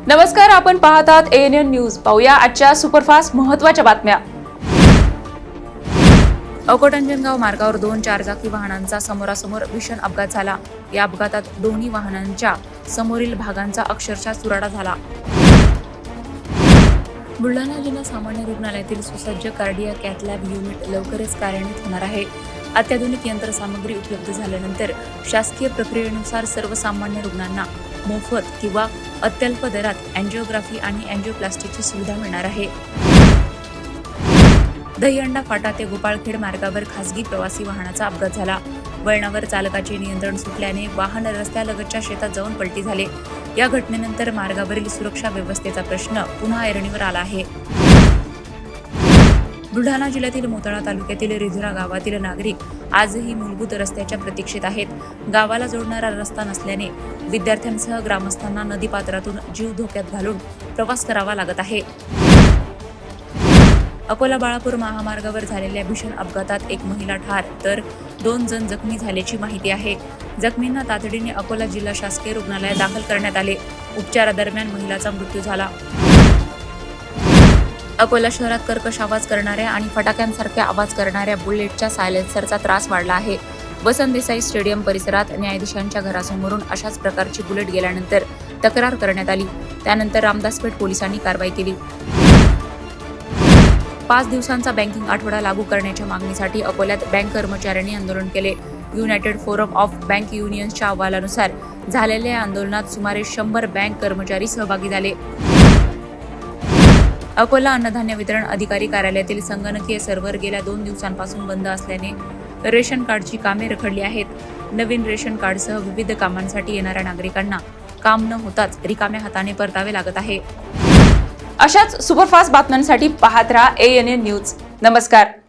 नमस्कार, आपण पाहतात ANN न्यूज. पाहूया आजच्या सुपरफास्ट महत्त्वाच्या बातम्या. अकोट-अंजनगाव मार्गावर 2 चारचाकी वाहनांचा समोरासमोर भीषण अपघात झाला. या अपघातात दोन्ही वाहनांच्या समोरील भागांचा अक्षरशः चुराडा झाला. बुलढाणा जिल्हा सामान्य रुग्णालयातील सुसज्ज कार्डियाक कॅथ लॅब युनिट लवकरच कार्यान्वित होणार आहे. अत्याधुनिक यंत्रसामग्री उपलब्ध झाल्यानंतर शासकीय प्रक्रियेनुसार सर्वसामान्य रुग्णांना मोफत किंवा अत्यल्प दरात अँजिओग्राफी आणि अँजिओप्लास्टीची सुविधा मिळणार आहे. दहीहंडा फाटा ते गोपाळखेड मार्गावर खासगी प्रवासी वाहनाचा अपघात झाला. वळणावर चालकाचे नियंत्रण सुटल्याने वाहन रस्त्यालगतच्या शेतात जाऊन पलटी झाले. या घटनेनंतर मार्गावरील सुरक्षा व्यवस्थेचा प्रश्न पुन्हा ऐरणीवर आला आहे. बुलढाणा जिल्ह्यातील मोताळा तालुक्यातील रिधुरा गावातील नागरिक आजही मूलभूत रस्त्याच्या प्रतीक्षेत आहेत. गावाला जोडणारा रस्ता नसल्याने विद्यार्थ्यांसह ग्रामस्थांना नदीपात्रातून जीव धोक्यात घालून प्रवास करावा लागत आहे. अकोला बाळापूर महामार्गावर झालेल्या भीषण अपघातात एक महिला ठार तर 2 जण जखमी झाल्याची माहिती आहे. जखमींना तातडीने अकोला जिल्हा शासकीय रुग्णालयात दाखल करण्यात आले. उपचारादरम्यान महिलाचा मृत्यू झाला. अकोला शहरात कर्कश आवाज करणाऱ्या आणि फटाक्यांसारखे आवाज करणाऱ्या बुलेटच्या सायलेन्सरचा त्रास वाढला आहे. वसंत देसाई स्टेडियम परिसरात न्यायाधीशांच्या घरासमोरून अशाच प्रकारची बुलेट गेल्यानंतर तक्रार करण्यात आली. त्यानंतर रामदासपेठ पोलिसांनी कारवाई केली. 5 दिवसांचा बँकिंग आठवडा लागू करण्याच्या मागणीसाठी अकोल्यात बँक कर्मचाऱ्यांनी आंदोलन केले. युनायटेड फोरम ऑफ बँक युनियन्सच्या अहवालानुसार झालेल्या या आंदोलनात सुमारे 100 बँक कर्मचारी सहभागी झाले. अकोला अन्नधान्य वितरण अधिकारी कार्यालयातील संगणकीय सर्व्हर गेल्या 2 दिवसांपासून बंद असल्याने रेशन कार्डची कामे रखडली आहेत. नवीन रेशन कार्डसह विविध कामांसाठी येणाऱ्या नागरिकांना काम न होताच रिकाम्या हाताने परतावे लागत आहे. अशाच सुपरफास्ट बातम्यांसाठी पाहत रहा ANN न्यूज. नमस्कार.